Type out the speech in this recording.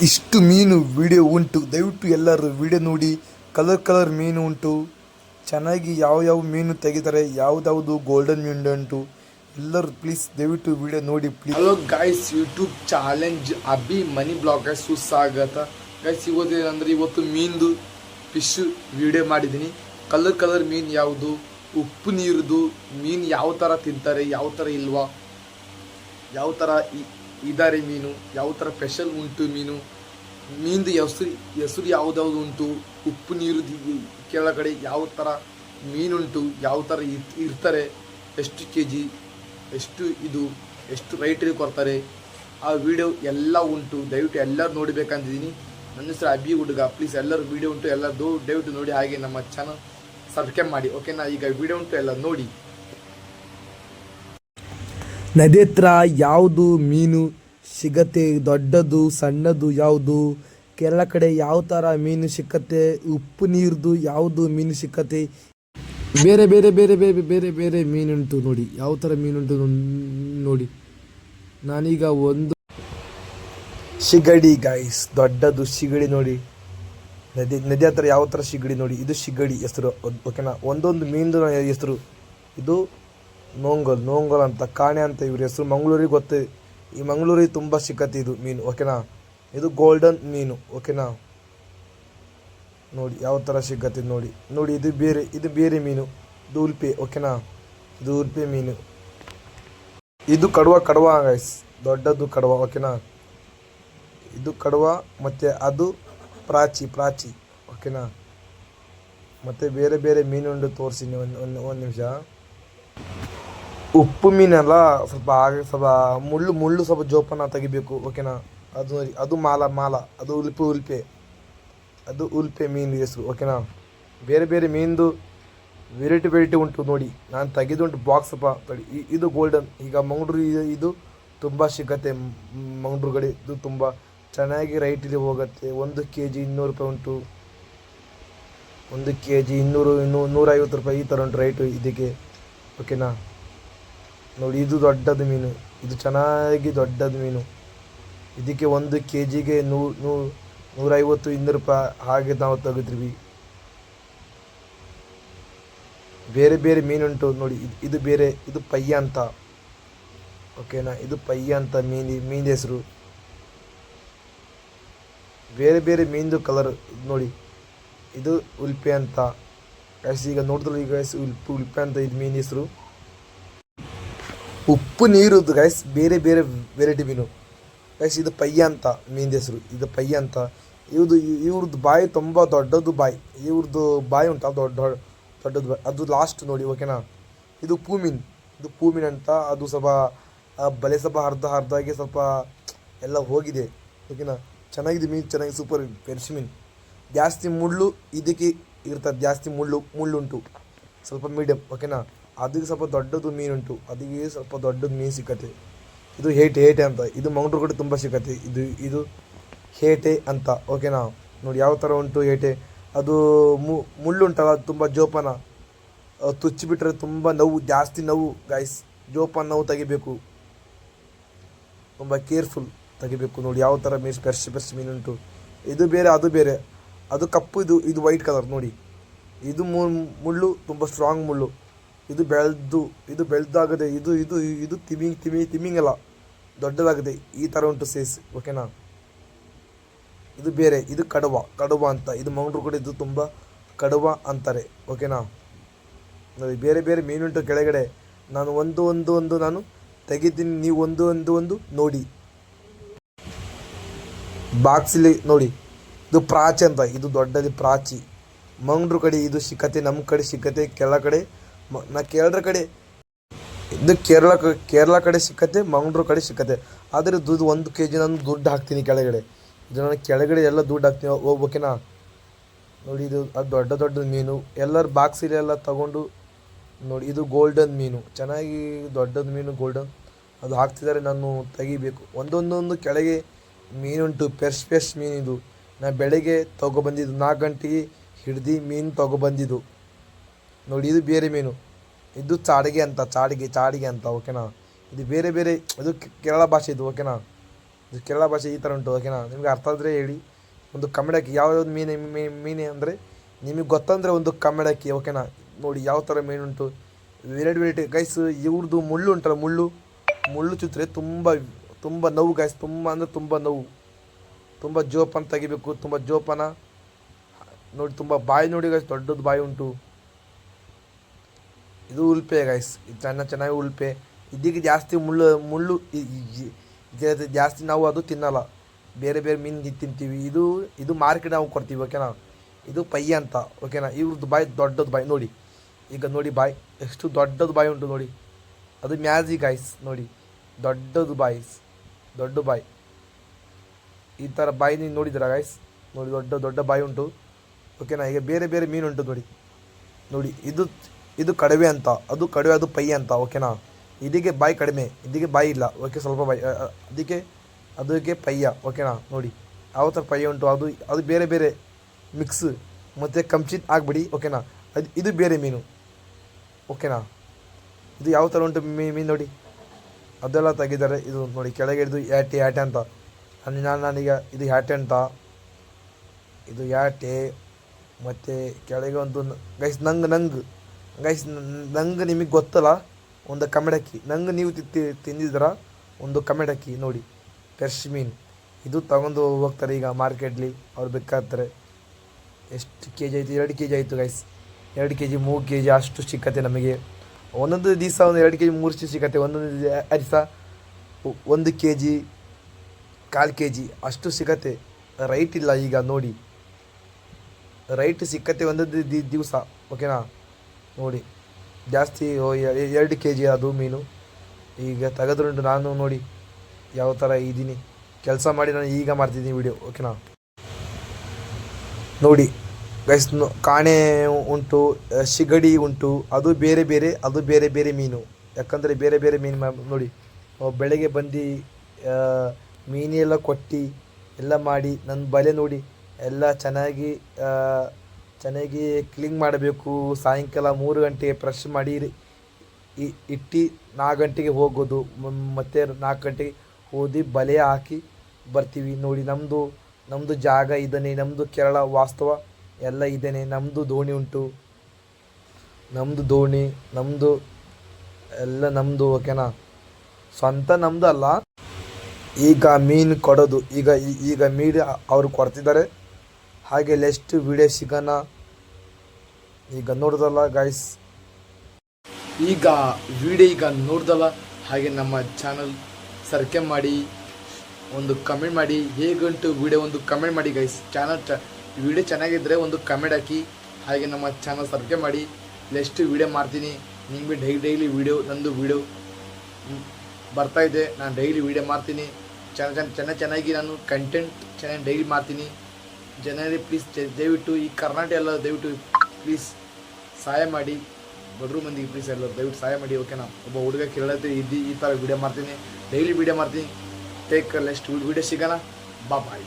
ಇಷ್ಟು ಮೀನು ವಿಡಿಯೋ ಉಂಟು, ದಯವಿಟ್ಟು ಎಲ್ಲರೂ ವಿಡಿಯೋ ನೋಡಿ. ಕಲರ್ ಮೀನು ಉಂಟು, ಚೆನ್ನಾಗಿ ಯಾವ ಮೀನು ತೆಗಿತಾರೆ, ಯಾವುದಾವುದು ಗೋಲ್ಡನ್ ಮೀನು ಉಂಟು. ಎಲ್ಲರೂ ಪ್ಲೀಸ್ ದಯವಿಟ್ಟು ವಿಡಿಯೋ ನೋಡಿ please. Hello guys, YouTube challenge Abhi money blog ಸುಸ್ವಾಗತ ಗೈಸ್. ಇವತ್ತು ಮೀನ್ದು ಫಿಶ್ ವಿಡಿಯೋ ಮಾಡಿದ್ದೀನಿ. ಕಲರ್ ಮೀನು ಯಾವುದು, ಉಪ್ಪು ನೀರ್ದು ಮೀನು ಯಾವ ಥರ ತಿಂತಾರೆ, ಯಾವ ಥರ ಇಲ್ವಾ, ಯಾವ ಥರ ಇದ್ದಾರೆ ಮೀನು, ಯಾವ ಥರ ಸ್ಪೆಷಲ್ ಉಂಟು ಮೀನ್ದು ಹೆಸರು ಯಾವುದಾವುದು ಉಂಟು, ಉಪ್ಪು ನೀರು ಕೆಳಗಡೆ ಯಾವ ಥರ ಮೀನುಂಟು, ಯಾವ ಥರ ಇರ್ತಾರೆ, ಎಷ್ಟು KG, ಎಷ್ಟು ರೈಟಲ್ಲಿ ಕೊಡ್ತಾರೆ, ಆ ವಿಡಿಯೋ ಎಲ್ಲ ಉಂಟು. ದಯವಿಟ್ಟು ಎಲ್ಲರೂ ನೋಡಬೇಕಂತಿದ್ದೀನಿ. ನನ್ನ ಹೆಸರು ಅಭಿ ಹುಡುಗ. ಪ್ಲೀಸ್ ಎಲ್ಲರೂ ವಿಡಿಯೋ ಉಂಟು, ಎಲ್ಲರೂ ದಯವಿಟ್ಟು ನೋಡಿ. ಹಾಗೆ ನಮ್ಮ ಚಾನಲ್ ಸಬ್ಸ್ಕ್ರೈಬ್ ಮಾಡಿ, ಓಕೆನಾ? ಈಗ ವಿಡಿಯೋ ಉಂಟು, ಎಲ್ಲ ನೋಡಿ. ನದಿ ಹತ್ರ ಯಾವುದು ಮೀನು ಸಿಗತ್ತೆ, ದೊಡ್ಡದು ಸಣ್ಣದು ಯಾವುದು, ಕೇರಳ ಕಡೆ ಯಾವ ಥರ ಮೀನು ಸಿಕ್ಕತ್ತೆ, ಉಪ್ಪು ನೀರ್ದು ಯಾವುದು ಮೀನು ಸಿಕ್ಕತ್ತೆ, ಬೇರೆ ಬೇರೆ ಬೇರೆ ಬೇರೆ ಬೇರೆ ಬೇರೆ ಮೀನುಂಟು ನೋಡಿ. ಯಾವ ಥರ ಮೀನುಂಟು ನೋಡಿ. ನಾನೀಗ ಒಂದು ಸಿಗಡಿ ಗೈಸ್, ದೊಡ್ಡದು ಸಿಗಡಿ ನೋಡಿ. ನದಿ ಹತ್ರ ಯಾವ ಥರ ಸಿಗಡಿ ನೋಡಿ. ಇದು ಸಿಗಡಿ ಹೆಸರು, ಓಕೆನಾ? ಒಂದೊಂದು ಮೀನು ಹೆಸರು. ಇದು ನೋಂಗಲ್ ಅಂತ, ಕಾಣೆ ಅಂತ ಇವ್ರ ಹೆಸರು. ಮಂಗಳೂರಿಗೆ ಗೊತ್ತು, ಈ ಮಂಗಳೂರಿಗೆ ತುಂಬ ಸಿಕ್ಕತ್ತೆ ಇದು ಮೀನು, ಓಕೆನಾ? ಇದು ಗೋಲ್ಡನ್ ಮೀನು, ಓಕೆನಾ? ನೋಡಿ ಯಾವ ಥರ ಸಿಕ್ಕತ್ತೆ ನೋಡಿ. ಇದು ಬೇರೆ ಮೀನು, ಇದು ಉಲ್ಪೆ, ಓಕೆನಾ? ಇದು ಉಲ್ಪೆ ಮೀನು. ಇದು ಕಡವ ಗೈಸ್, ದೊಡ್ಡದು ಕಡವ, ಓಕೆನಾ? ಇದು ಕಡವ, ಮತ್ತು ಅದು ಪ್ರಾಚಿ, ಓಕೆನಾ? ಮತ್ತು ಬೇರೆ ಬೇರೆ ಮೀನುಂಡು ತೋರಿಸಿನಿ. ಒಂದು ನಿಮಿಷ. ಉಪ್ಪು ಮೀನೆಲ್ಲ ಸ್ವಲ್ಪ ಮುಳ್ಳು ಸ್ವಲ್ಪ ಜೋಪಾನ ತೆಗಿಬೇಕು, ಓಕೆನಾ? ಅದು ಮಾಲ, ಅದು ಉಲ್ಪೆ, ಅದು ಉಲ್ಪೆ ಮೀನು ಹೆಸರು, ಓಕೆನಾ? ಬೇರೆ ಬೇರೆ ಮೀನ್ದು ವೆರೈಟಿ ಉಂಟು ನೋಡಿ. ನಾನು ತೆಗೆದುಂಟು ಬಾಕ್ಸ್ ತಡಿ. ಇದು ಗೋಲ್ಡನ್. ಈಗ ಮಂಗಳೂರು ಇದು ತುಂಬ ಸಿಗತ್ತೆ. ಮಂಗಳೂರು ಕಡೆ ಇದು ತುಂಬ ಚೆನ್ನಾಗಿ ರೈಟಲ್ಲಿ ಹೋಗುತ್ತೆ. 1 kg 200 ರೂಪಾಯಿ ಉಂಟು. 1 kg 150 ರೂಪಾಯಿ ಈ ಥರ ಉಂಟು ರೈಟು ಇದಕ್ಕೆ, ಓಕೆನಾ? ನೋಡಿ ಇದು ದೊಡ್ಡದು ಮೀನು, ಇದು ಚೆನ್ನಾಗಿ ದೊಡ್ಡದು ಮೀನು. ಇದಕ್ಕೆ 1 kgಗೆ 150-200 ರೂಪಾಯಿ ಹಾಗೆ ನಾವು ತೆಗೆದ್ವಿ. ಬೇರೆ ಬೇರೆ ಮೀನುಂಟು ನೋಡಿ. ಇದು ಬೇರೆ, ಇದು ಪಯ್ಯ ಅಂತ, ಓಕೆನಾ? ಇದು ಪಯ್ಯ ಅಂತ ಮೀನು ಹೆಸರು. ಬೇರೆ ಬೇರೆ ಮೀನ್ದು ಕಲರ್ ನೋಡಿ. ಇದು ಉಲ್ಪೆ ಅಂತ ಗೈಸ್. ಈಗ ನೋಡಿದ್ರು ಈಗ ಉಲ್ಪೆ ಅಂತ ಇದು ಮೀನು ಹೆಸರು. ಉಪ್ಪು ನೀರುದು ಗೈಸ್, ಬೇರೆ ಬೇರೆ ವೆರೈಟಿ ಮೀನು ಗೈಸ್. ಇದು ಪಯ್ಯ ಅಂತ ಮೀನು ಹೆಸರು. ಇದು ಪಯ್ಯ ಅಂತ. ಇವ್ರದ್ದು ಬಾಯಿ ತುಂಬ ದೊಡ್ಡದು ಬಾಯಿ. ಇವ್ರದ್ದು ಬಾಯಿ ಉಂಟು, ದೊಡ್ಡದು ಬಾಯಿ. ಅದು ಲಾಸ್ಟ್ ನೋಡಿ, ಓಕೆನಾ? ಇದು ಪೂ ಮೀನು ಅಂತ. ಅದು ಸ್ವಲ್ಪ ಬಲೆ ಸ್ವಲ್ಪ ಅರ್ಧಾಗಿ ಸ್ವಲ್ಪ ಎಲ್ಲ ಹೋಗಿದೆ, ಓಕೆನಾ? ಚೆನ್ನಾಗಿದೆ ಮೀನು, ಚೆನ್ನಾಗಿ ಸೂಪರ್ ಫ್ರೆಶ್ ಮೀನು. ಜಾಸ್ತಿ ಮುಳ್ಳು ಇದಕ್ಕೆ ಇರ್ತದೆ, ಜಾಸ್ತಿ ಮುಳ್ಳುಂಟು. ಸ್ವಲ್ಪ ಮೀಡಿಯಮ್, ಓಕೆನಾ? ಅದಕ್ಕೆ ಸ್ವಲ್ಪ ದೊಡ್ಡದು ಮೀನುಂಟು, ಅದಕ್ಕೆ ಸ್ವಲ್ಪ ದೊಡ್ಡದು ಮೀನು ಸಿಕ್ಕತ್ತೆ. ಇದು ಹೇಟೆ ಅಂತ. ಇದು ಮಂಗಳೂರು ಕಡೆ ತುಂಬ ಸಿಕ್ಕತ್ತೆ. ಇದು ಹೇಟೆ ಅಂತ, ಓಕೆನಾ? ನೋಡಿ ಯಾವ ಥರ ಉಂಟು ಹೇಟೆ. ಅದು ಮುಳ್ಳುಂಟಲ್ಲ, ಅದು ತುಂಬ ಜೋಪಾನ. ತುಚ್ಚಿಬಿಟ್ರೆ ತುಂಬ ನೋವು, ಜಾಸ್ತಿ ನೋವು ಗೈಸ್. ಜೋಪಾನ ನೋವು ತೆಗಿಬೇಕು, ತುಂಬ ಕೇರ್ಫುಲ್ ತೆಗಿಬೇಕು. ನೋಡಿ ಯಾವ ಥರ ಮೀನು ಫ್ರೆಶ್ ಮೀನುಂಟು. ಇದು ಬೇರೆ, ಅದು ಬೇರೆ. ಅದು ಕಪ್ಪು, ಇದು ವೈಟ್ ಕಲರ್ ನೋಡಿ. ಇದು ಮುಳ್ಳು ತುಂಬ ಸ್ಟ್ರಾಂಗ್ ಮುಳ್ಳು. ಇದು ಬೆಳೆದಾಗದೆ. ಇದು ತಿಮಿಂಗಲ್ಲ, ದೊಡ್ಡದಾಗಿದೆ. ಈ ಥರ ಉಂಟು ಸೇಸ್, ಓಕೆನಾ? ಇದು ಬೇರೆ, ಇದು ಕಡವ ಅಂತ. ಇದು ಮಂಗಳೂರು ಕಡೆ ಇದು ತುಂಬ ಕಡವ ಅಂತಾರೆ, ಓಕೆನಾ? ನೋಡಿ ಬೇರೆ ಬೇರೆ ಮೀನುಂಟು ಕೆಳಗಡೆ. ನಾನು ಒಂದು ನಾನು ತೆಗಿತೀನಿ, ನೀವು ಒಂದು ನೋಡಿ. ಬಾಕ್ಸಲ್ಲಿ ನೋಡಿ. ಇದು ಪ್ರಾಚಿ ಅಂತ. ಇದು ದೊಡ್ಡದು ಪ್ರಾಚಿ. ಮಂಗಳೂರು ಕಡೆ ಇದು ಸಿಕ್ಕತ್ತೆ, ನಮ್ಮ ಕಡೆ ಸಿಕ್ಕತ್ತೆ. ಕೇರಳ ಕಡೆ ಇದು ಕೇರಳ ಕಡೆ ಸಿಕ್ಕತ್ತೆ, ಮಂಗಳೂರು ಕಡೆ ಸಿಕ್ಕತ್ತೆ. ಆದರೆ ದುಡ್ಡು 1 kg ನಾನು ದುಡ್ಡು ಹಾಕ್ತೀನಿ ಕೆಳಗಡೆ. ಇದು ನಾನು ಕೆಳಗಡೆ ಎಲ್ಲ ದುಡ್ಡು ಹಾಕ್ತೀನಿ, ಓಕೆನಾ? ನೋಡಿ ಇದು ಅದು ದೊಡ್ಡ ಮೀನು. ಎಲ್ಲರ ಬಾಕ್ಸಲ್ಲಿ ಎಲ್ಲ ತಗೊಂಡು ನೋಡಿ. ಇದು ಗೋಲ್ಡನ್ ಮೀನು, ಚೆನ್ನಾಗಿ ದೊಡ್ಡದು ಮೀನು ಗೋಲ್ಡನ್. ಅದು ಹಾಕ್ತಿದ್ದಾರೆ, ನಾನು ತೆಗಿಬೇಕು. ಒಂದೊಂದು ಕೆಳಗೆ ಮೀನುಂಟು, ಫ್ರೆಶ್ ಮೀನು. ಇದು ನಾನು ಬೆಳಗ್ಗೆ ತೊಗೊಬಂದಿದ್ದು, 4 ಗಂಟೆಗೆ ಹಿಡ್ದು ಮೀನು ತೊಗೊಬಂದಿದ್ದು ನೋಡಿ. ಇದು ಬೇರೆ ಮೀನು, ಇದು ಚಾಡಿಗೆ ಅಂತ, ಓಕೆನಾ? ಇದು ಬೇರೆ ಬೇರೆ, ಇದು ಕೇರಳ ಭಾಷೆ ಇದು, ಓಕೆನಾ? ಇದು ಕೇರಳ ಭಾಷೆ ಈ ಥರ ಉಂಟು ಓಕೆನಾ. ನಿಮಗೆ ಅರ್ಥ ಆದರೆ ಹೇಳಿ. ಒಂದು ಕಮೆಡಾಕಿ ಯಾವ್ಯಾವ್ದು ಮೀನು ಅಂದರೆ ನಿಮಗೆ ಗೊತ್ತಂದರೆ ಒಂದು ಕಮೆಡಾಕಿ ಓಕೆನಾ. ನೋಡಿ ಯಾವ ಥರ ಮೀನುಂಟು, ವೆರೈಟಿ ಗೈಸ್. ಇವ್ರದ್ದು ಮುಳ್ಳು ಉಂಟಲ್ಲ, ಮುಳ್ಳು ಚುಚ್ಚಿದ್ರೆ ತುಂಬ ನೋವು ಗೈಸ್, ತುಂಬ ಅಂದರೆ ತುಂಬ ನೋವು. ತುಂಬ ಜೋಪಾನ ತೆಗಿಬೇಕು, ತುಂಬ ಜೋಪಾನ. ನೋಡಿ ತುಂಬ ಬಾಯಿ ನೋಡಿ ಗೈಸ್, ದೊಡ್ಡದು ಬಾಯಿ ಉಂಟು. ಇದು ಉಲ್ಪೆ ಗೈಸ್, ಇದು ಚೆನ್ನಾಗಿ ಉಲ್ಪೆ. ಇದಕ್ಕೆ ಜಾಸ್ತಿ ಮುಳ್ಳು ಜಾಸ್ತಿ ನಾವು ಅದು ತಿನ್ನಲ್ಲ, ಬೇರೆ ಮೀನು ತಿಂತೀವಿ. ಇದು ಮಾರ್ಕೆಟ್ ನಾವು ಕೊಡ್ತೀವಿ ಓಕೆನಾ. ಇದು ಪಯ್ಯ ಅಂತ ಓಕೆನಾ. ಇವ್ರದ್ದು ಬಾಯಿ ದೊಡ್ಡದು ಬಾಯಿ ನೋಡಿ. ಈಗ ನೋಡಿ ಬಾಯಿ ಎಷ್ಟು ದೊಡ್ಡದು ಬಾಯಿ ಉಂಟು ನೋಡಿ. ಅದು ಮ್ಯಾಜಿಕ್ ಗೈಸ್ ನೋಡಿ, ದೊಡ್ಡ ಬಾಯಿ. ಈ ಥರ ಬಾಯಿ ನೀವು ನೋಡಿದ್ದೀರಾ ಗೈಸ್? ನೋಡಿ ದೊಡ್ಡ ಬಾಯಿ ಉಂಟು ಓಕೆನಾ. ಈಗ ಬೇರೆ ಮೀನು ಉಂಟು ನೋಡಿ. ಇದು ಕಡವೆ ಅಂತ, ಅದು ಪಯ್ಯ ಅಂತ ಓಕೆನಾ. ಇದಕ್ಕೆ ಬಾಯಿ ಕಡಿಮೆ, ಇದಕ್ಕೆ ಬಾಯಿ ಇಲ್ಲ ಓಕೆ, ಸ್ವಲ್ಪ ಬಾಯಿ. ಅದಕ್ಕೆ ಪಯ್ಯ ಓಕೆನಾ. ನೋಡಿ ಯಾವ ಥರ ಪಯ್ಯ ಉಂಟು. ಅದು ಬೇರೆ ಮಿಕ್ಸ್ ಮತ್ತು ಕಂಚಿತ್ ಆಗಿಬಿಡಿ ಓಕೆನಾ. ಇದು ಬೇರೆ ಮೀನು ಓಕೆನಾ. ಇದು ಯಾವ ಥರ ಉಂಟು ಮೀನು ನೋಡಿ, ಅದೆಲ್ಲ ತೆಗಿದ್ದಾರೆ. ಇದು ನೋಡಿ ಕೆಳಗೆ ಹಿಡಿದು ಯಾಟೆ ಅಂತ ನಾನೀಗ ಇದು ಯಾಟೆ ಅಂತ, ಇದು ಯಾಟೆ. ಮತ್ತು ಕೆಳಗೆ ಒಂದು ಗೈಸ್ ನಂಗೆ ನಿಮಗೆ ಗೊತ್ತಲ್ಲ, ಒಂದು ಕಮೆಡಕ್ಕಿ. ನಂಗೆ ನೀವು ತಿಂದಿದ್ದೀರ ಒಂದು ಕಮೆಡಕ್ಕಿ ನೋಡಿ, ಫ್ರೆಶ್ ಮೀನು. ಇದು ತಗೊಂಡು ಹೋಗ್ತಾರೆ ಈಗ ಮಾರ್ಕೆಟ್ಲಿ, ಅವ್ರು ಬೇಕಾಗ್ತಾರೆ. ಎಷ್ಟು ಕೆ ಜಿ ಆಯಿತು? 2 kg ಆಯಿತು ಗೈಸ್. 2 kg 3 kg ಅಷ್ಟು ಸಿಕ್ಕತ್ತೆ ನಮಗೆ. ಒಂದೊಂದು ದಿವಸ 2 kg 3 ಸಿಕ್ಕತ್ತೆ. ಒಂದೊಂದು ದಿವಸ 1 kg 1/4 kg ಅಷ್ಟು ಸಿಕ್ಕತ್ತೆ. ರೈಟ್ ಇಲ್ಲ ಈಗ ನೋಡಿ, ರೈಟ್ ಸಿಕ್ಕತ್ತೆ ಒಂದೊಂದು ದಿವಸ ಓಕೆನಾ. ನೋಡಿ ಜಾಸ್ತಿ 2 kg ಅದು ಮೀನು ಈಗ ತೆಗೆದ್ರುಂಟು. ನಾನು ನೋಡಿ ಯಾವ ಥರ ಇದ್ದೀನಿ, ಕೆಲಸ ಮಾಡಿ ನಾನು ಈಗ ಮಾಡ್ತಿದ್ದೀನಿ ವಿಡಿಯೋ ಓಕೆನಾ. ನೋಡಿ ಗೈಸ್, ಕಾಣೆ ಉಂಟು, ಸಿಗಡಿ ಉಂಟು. ಅದು ಬೇರೆ ಮೀನು. ಯಾಕಂದರೆ ಬೇರೆ ಮೀನು ನೋಡಿ. ಬೆಳಗ್ಗೆ ಬಂದು ಮೀನೆಲ್ಲ ಕೊಟ್ಟು ಎಲ್ಲ ಮಾಡಿ ನನ್ನ ಬಲೆ ನೋಡಿ ಎಲ್ಲ ಚೆನ್ನಾಗಿ ಕ್ಲೀನ್ ಮಾಡಬೇಕು. ಸಾಯಂಕಾಲ 3 ಗಂಟೆಗೆ ಫ್ರೆಶ್ ಮಾಡಿ ಇಟ್ಟು 4 ಗಂಟೆಗೆ ಹೋಗೋದು. ಮತ್ತು 4 ಗಂಟೆಗೆ ಹೋದಿ ಬಲೆ ಹಾಕಿ ಬರ್ತೀವಿ. ನೋಡಿ ನಮ್ಮದು ಜಾಗ ಇದ್ದಾನೆ, ನಮ್ಮದು ಕೇರಳ ವಾಸ್ತವ ಎಲ್ಲ ಇದ್ದೇನೆ. ನಮ್ಮದು ದೋಣಿ ಉಂಟು, ನಮ್ಮದು ಎಲ್ಲ ನಮ್ಮದು ಓಕೆನಾ. ಸ್ವಂತ ನಮ್ಮದು ಅಲ್ಲ. ಈಗ ಮೀನು ಕೊಡೋದು, ಈಗ ಮೀನು ಅವರು ಕೊಡ್ತಿದ್ದಾರೆ. ಹಾಗೆ ನೆಕ್ಸ್ಟ್ ವಿಡಿಯೋ ಸಿಗೋಣ. ಈಗ ನೋಡ್ದಲ್ಲ ಗಾಯ್ಸ್, ಈಗ ವಿಡಿಯೋ ನೋಡ್ದಲ್ಲ. ಹಾಗೆ ನಮ್ಮ ಚಾನಲ್ ಸಬ್ಸ್ಕ್ರೈಬ್ ಮಾಡಿ, ಒಂದು ಕಮೆಂಟ್ ಮಾಡಿ. ಹೇಗುಂಟು ವಿಡಿಯೋ ಒಂದು ಕಮೆಂಟ್ ಮಾಡಿ ಗೈಸ್. ವಿಡಿಯೋ ಚೆನ್ನಾಗಿದ್ದರೆ ಒಂದು ಕಮೆಂಟ್ ಹಾಕಿ. ಹಾಗೆ ನಮ್ಮ ಚಾನಲ್ ಸಬ್ಸ್ಕ್ರೈಬ್ ಮಾಡಿ. ನೆಕ್ಸ್ಟ್ ವಿಡಿಯೋ ಮಾಡ್ತೀನಿ. ನಿಮಗೆ ಡೈಲಿ ನಂದು ವಿಡಿಯೋ ಬರ್ತಾಯಿದೆ. ನಾನು ಡೈಲಿ ವಿಡಿಯೋ ಮಾಡ್ತೀನಿ. ಚೆನ್ನಾಗಿ ನಾನು ಕಂಟೆಂಟ್ ಚೆನ್ನಾಗಿ ಡೈಲಿ ಮಾಡ್ತೀನಿ. ಜನರೇ ಪ್ಲೀಸ್ ದಯವಿಟ್ಟು ಈ ಕರ್ನಾಟಕ ಎಲ್ಲ ದಯವಿಟ್ಟು ಪ್ಲೀಸ್ ಸಹಾಯ ಮಾಡಿ. ಬಡವ್ರ ಮಂದಿಗೆ ಪ್ಲೀಸ್ ಎಲ್ಲ ದಯವಿಟ್ಟು ಸಹಾಯ ಮಾಡಿ ಓಕೆನಾ. ಒಬ್ಬ ಹುಡುಗ ಕೇಳತ್ತೆ ಈ ಥರ ವಿಡಿಯೋ ಮಾಡ್ತೀನಿ, ಡೈಲಿ ವಿಡಿಯೋ ಮಾಡ್ತೀನಿ. ಟೇಕ್ ನೆಕ್ಸ್ಟ್ ವಿಡಿಯೋ ಸಿಗೋಣ. ಬಾಯ್.